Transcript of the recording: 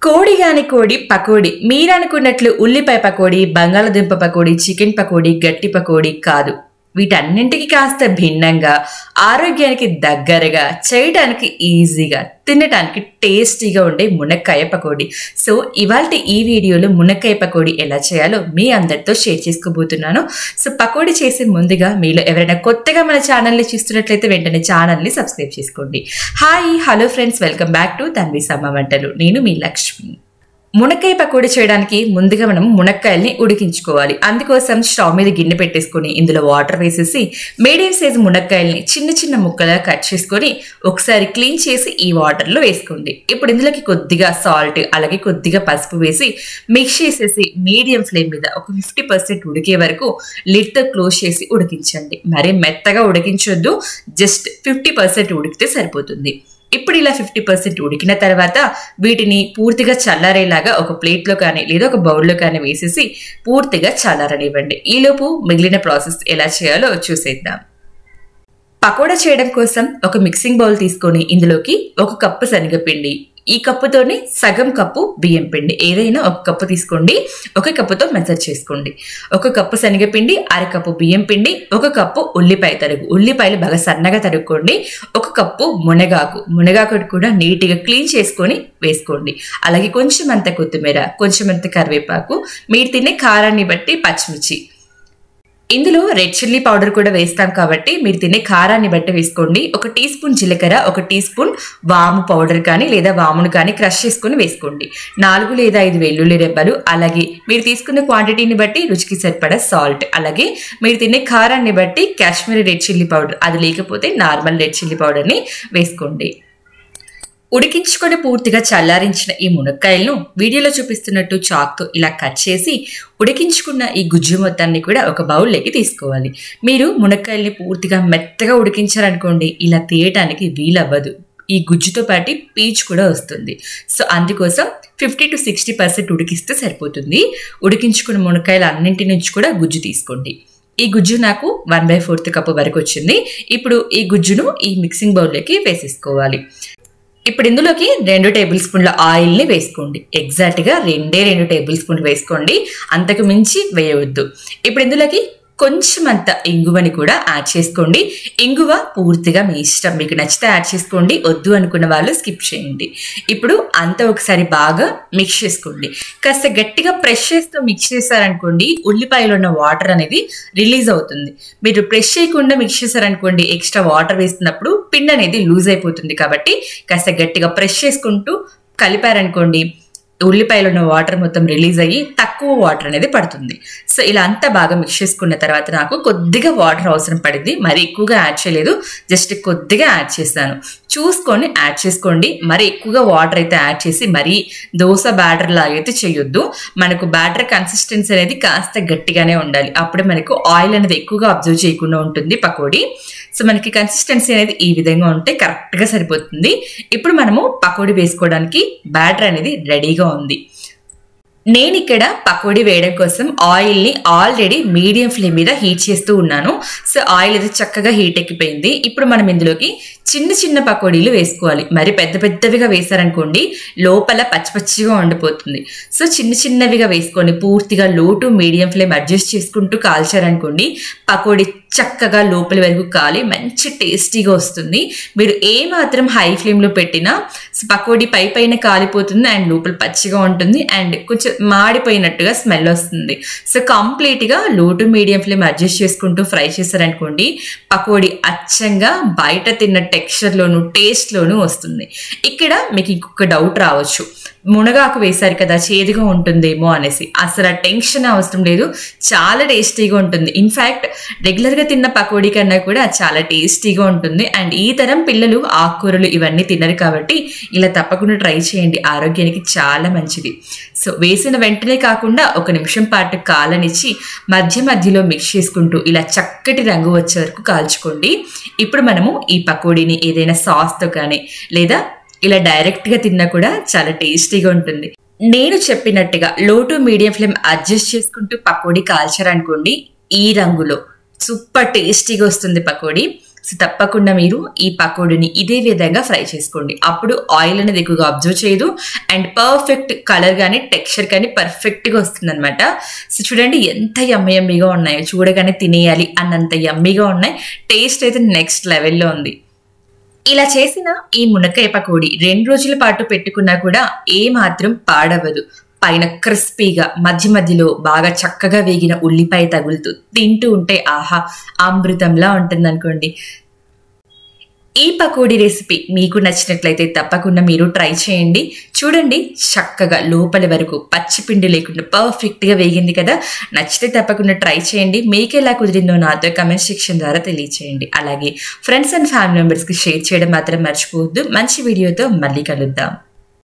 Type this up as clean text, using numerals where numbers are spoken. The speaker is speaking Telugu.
కోడి గాని కోడి పకోడీ మీరనుకున్నట్లు ఉల్లిపాయ పకోడీ, బంగాళదుంప పకోడీ, చికెన్ పకోడీ, గట్టి పకోడీ కాదు. వీటన్నింటికి కాస్త భిన్నంగా, ఆరోగ్యానికి దగ్గరగా, చేయడానికి ఈజీగా, తినడానికి టేస్టీగా ఉండే మునక్కాయ పకోడీ. సో ఇవాల్టి ఈ వీడియోలో మునక్కాయ పకోడీ ఎలా చేయాలో మీ అందరితో షేర్ చేసుకోబోతున్నాను. సో పకోడీ చేసే ముందుగా మీలో ఎవరైనా కొత్తగా మన ఛానల్ని చూస్తున్నట్లయితే వెంటనే ఛానల్ని సబ్స్క్రైబ్ చేసుకోండి. Hi hello friends, welcome back to Tanvi సమ్మ వంటలు. నేను మీ లక్ష్మి. మునక్కాయ పకోడీ చేయడానికి ముందుగా మనం మునక్కాయల్ని ఉడికించుకోవాలి. అందుకోసం స్టవ్ మీద గిన్నె పెట్టేసుకొని ఇందులో వాటర్ వేసేసి మీడియం సైజు మునక్కాయల్ని చిన్న చిన్న ముక్కలుగా కట్ చేసుకొని ఒకసారి క్లీన్ చేసి ఈ వాటర్లో వేసుకోండి. ఇప్పుడు ఇందులోకి కొద్దిగా సాల్ట్ అలాగే కొద్దిగా పసుపు వేసి మిక్స్ చేసేసి మీడియం ఫ్లేమ్ మీద ఒక 50% ఉడికే వరకు లిడ్తో క్లోజ్ చేసి ఉడికించండి. మరీ మెత్తగా ఉడికించొద్దు, జస్ట్ 50% ఉడికితే సరిపోతుంది. ఇప్పుడు ఇలా 50% ఉడికిన తర్వాత వీటిని పూర్తిగా చల్లారేలాగా ఒక ప్లేట్లో కానీ లేదా ఒక బౌల్లో కానీ వేసేసి పూర్తిగా చల్లారనివ్వండి. ఈలోపు మిగిలిన ప్రాసెస్ ఎలా చేయాలో చూసేద్దాం. పకోడా చేయడం కోసం ఒక మిక్సింగ్ బౌల్ తీసుకొని ఇందులోకి 1 కప్పు శనగపిండి, ఈ కప్పుతోనే సగం కప్పు బియ్యం పిండి, ఏదైనా 1 కప్పు తీసుకోండి, 1 కప్పుతో మెజర్ చేసుకోండి. 1 కప్పు శనగపిండి, 1/2 కప్పు బియ్యం పిండి, 1 కప్పు ఉల్లిపాయ తరుగు, ఉల్లిపాయలు బాగా సన్నగా తరుక్కోండి. 1 కప్పు మునగాకు కూడా నీట్గా క్లీన్ చేసుకొని వేసుకోండి. అలాగే కొంచెం అంత కొత్తిమీర, కొంచెం అంత కరివేపాకు, మీరు తినే కారాన్ని బట్టి పచ్చిమిర్చి. ఇందులో రెడ్ చిల్లీ పౌడర్ కూడా వేస్తాం కాబట్టి మీరు తినే కారాన్ని బట్టి వేసుకోండి. 1 టీ స్పూన్ జీలకర్ర, 1 టీ స్పూన్ వాము పౌడర్ కానీ లేదా వామును కానీ క్రష్ చేసుకుని వేసుకోండి. 4 లేదా 5 వెల్లుల్లి రెబ్బలు, అలాగే మీరు తీసుకున్న క్వాంటిటీని బట్టి రుచికి సరిపడా సాల్ట్, అలాగే మీరు తినే కారాన్ని బట్టి కాశ్మీరీ రెడ్ చిల్లీ పౌడర్, అది లేకపోతే నార్మల్ రెడ్ చిల్లీ పౌడర్ని వేసుకోండి. ఉడికించుకొని పూర్తిగా చల్లారించిన ఈ మునక్కాయలను వీడియోలో చూపిస్తున్నట్టు చాక్తో ఇలా కట్ చేసి ఉడికించుకున్న ఈ గుజ్జు మొత్తాన్ని కూడా ఒక బౌల్లోకి తీసుకోవాలి. మీరు మునక్కాయల్ని పూర్తిగా మెత్తగా ఉడికించారనుకోండి, ఇలా తీయటానికి వీలవ్వదు. ఈ గుజ్జుతో పాటు పీచు కూడా వస్తుంది. సో అందుకోసం 50 to 60% ఉడికిస్తే సరిపోతుంది. ఉడికించుకున్న మునక్కాయలు అన్నింటి నుంచి కూడా గుజ్జు తీసుకోండి. ఈ గుజ్జు నాకు 1/4 కప్పు వరకు వచ్చింది. ఇప్పుడు ఈ గుజ్జును ఈ మిక్సింగ్ బౌల్లోకి వేసేసుకోవాలి. ఇప్పుడు ఇందులోకి 2 టేబుల్ స్పూన్ల ఆయిల్ని వేసుకోండి. ఎగ్జాక్ట్గా 2 టేబుల్ స్పూన్లు వేసుకోండి, అంతకు మించి వేయవద్దు. ఇప్పుడు ఇందులోకి కొంచెం అంత ఇంగువని కూడా యాడ్ చేసుకోండి. ఇంగువ పూర్తిగా మీ ఇష్టం, మీకు నచ్చితే యాడ్ చేసుకోండి, వద్దు అనుకున్న వాళ్ళు స్కిప్ చేయండి. ఇప్పుడు అంతా ఒకసారి బాగా మిక్స్ చేసుకోండి. కాస్త గట్టిగా ప్రెస్ చేస్తూ మిక్స్ చేశారనుకోండి, ఉల్లిపాయలో ఉన్న వాటర్ అనేది రిలీజ్ అవుతుంది. మీరు ప్రెస్ చేయకుండా మిక్స్ చేశారనుకోండి, ఎక్స్ట్రా వాటర్ వేస్తున్నప్పుడు పిండి అనేది లూజ్ అయిపోతుంది. కాబట్టి కాస్త గట్టిగా ప్రెస్ చేసుకుంటూ కలిపారనుకోండి, ఉల్లిపాయలో ఉన్న వాటర్ మొత్తం రిలీజ్ అయ్యి తక్కువ వాటర్ అనేది పడుతుంది. సో ఇలా అంతా బాగా మిక్స్ చేసుకున్న తర్వాత నాకు కొద్దిగా వాటర్ అవసరం పడింది, మరి ఎక్కువగా యాడ్ చేయలేదు, జస్ట్ కొద్దిగా యాడ్ చేశాను. చూసుకొని యాడ్ చేసుకోండి. మరి ఎక్కువగా వాటర్ అయితే యాడ్ చేసి మరీ దోశ బ్యాటర్ లాగా అయితే చేయొద్దు. మనకు బ్యాటర్ కన్సిస్టెన్సీ అనేది కాస్త గట్టిగానే ఉండాలి, అప్పుడే మనకు ఆయిల్ అనేది ఎక్కువగా అబ్జర్వ్ చేయకుండా ఉంటుంది పకోడీ. సో మనకి కన్సిస్టెన్సీ అనేది ఈ విధంగా ఉంటే కరెక్ట్గా సరిపోతుంది. ఇప్పుడు మనము పకోడీ వేసుకోవడానికి బ్యాటర్ అనేది రెడీగా ఉంది. నేను ఇక్కడ పకోడీ వేయడం కోసం ఆయిల్ని ఆల్రెడీ మీడియం ఫ్లేమ్ మీద హీట్ చేస్తూ ఉన్నాను. సో ఆయిల్ అయితే చక్కగా హీట్ ఎక్కిపోయింది. ఇప్పుడు మనం ఇందులోకి చిన్న చిన్న పకోడీలు వేసుకోవాలి. మరి పెద్ద పెద్దవిగా వేసారనుకోండి, లోపల పచ్చిగా ఉండిపోతుంది. సో చిన్న చిన్నవిగా వేసుకొని పూర్తిగా లో టు మీడియం ఫ్లేమ్ అడ్జస్ట్ చేసుకుంటూ కాల్చారనుకోండి, పకోడీ చక్కగా లోపలి వరకు కాలి మంచి టేస్టీగా వస్తుంది. మీరు ఏ మాత్రం హై ఫ్లేమ్లో పెట్టినా పకోడీ పైన కాలిపోతుంది అండ్ లోపల పచ్చిగా ఉంటుంది అండ్ కొంచెం మాడిపోయినట్టుగా స్మెల్ వస్తుంది. సో కంప్లీట్గా లో టు మీడియం ఫ్లేమ్ అడ్జస్ట్ చేసుకుంటూ ఫ్రై చేశారనుకోండి, పకోడీ అచ్చంగా బయట తిన్న టెక్స్చర్లోను టేస్ట్లోనూ వస్తుంది. ఇక్కడ మీకు ఇంకొక డౌట్ రావచ్చు, మునగాకు వేశారు కదా చేదుగా ఉంటుందేమో అనేసి. అసలు ఆ టెన్షన్ అవసరం లేదు, చాలా టేస్టీగా ఉంటుంది. ఇన్ఫ్యాక్ట్ రెగ్యులర్గా తిన్న పకోడీ కన్నా కూడా చాలా టేస్టీగా ఉంటుంది. అండ్ ఈ తరం పిల్లలు ఆకుకూరలు ఇవన్నీ తినరు కాబట్టి ఇలా తప్పకుండా ట్రై చేయండి, ఆరోగ్యానికి చాలా మంచిది. సో వేసిన వెంటనే కాకుండా 1 నిమిషం పాటు కాలనిచ్చి మధ్యలో మిక్స్ చేసుకుంటూ ఇలా చక్కటి రంగు వచ్చే వరకు కాల్చుకోండి. ఇప్పుడు మనము ఈ పకోడీని ఏదైనా సాస్తో కానీ లేదా ఇలా డైరెక్ట్గా తిన్నా కూడా చాలా టేస్టీగా ఉంటుంది. నేను చెప్పినట్టుగా లో టు మీడియం ఫ్లేమ్ అడ్జస్ట్ చేసుకుంటూ పకోడీ కాల్చారనుకోండి, ఈ రంగులో సూపర్ టేస్టీగా వస్తుంది పకోడీ. సో తప్పకుండా మీరు ఈ పకోడీని ఇదే విధంగా ఫ్రై చేసుకోండి. అప్పుడు ఆయిల్ అనేది ఎక్కువగా అబ్జర్వ్ చేయదు అండ్ పర్ఫెక్ట్ కలర్ కానీ టెక్స్చర్ కానీ పర్ఫెక్ట్గా వస్తుంది అనమాట. సో చూడండి ఎంత యమ్మీగా ఉన్నాయో, చూడగానే తినేయాలి అన్నంత యమ్మీగా ఉన్నాయి. టేస్ట్ అయితే నెక్స్ట్ లెవెల్లో ఉంది. ఇలా చేసిన ఈ మునక్కాయ పకోడీ 2 రోజుల పాటు పెట్టుకున్నా కూడా ఏ మాత్రం పాడవదు. పైన క్రిస్పీగా మధ్య మధ్యలో బాగా చక్కగా వేగిన ఉల్లిపాయ తగులుతూ తింటూ ఉంటే ఆహా అమృతంలా ఉంటుంది అనుకోండి. ఈ పకోడీ రెసిపీ మీకు నచ్చినట్లయితే తప్పకుండా మీరు ట్రై చేయండి. చూడండి చక్కగా లోపలి వరకు పచ్చిపిండి లేకుండా పర్ఫెక్ట్గా వేగింది కదా. నచ్చితే తప్పకుండా ట్రై చేయండి. మీకు ఎలా కుదిరిందో నాతో కమెంట్ సెక్షన్ ద్వారా తెలియచేయండి. అలాగే ఫ్రెండ్స్ అండ్ ఫ్యామిలీ మెంబర్స్కి షేర్ చేయడం మాత్రం మర్చిపోవద్దు. మంచి వీడియోతో మళ్ళీ కలుద్దాం.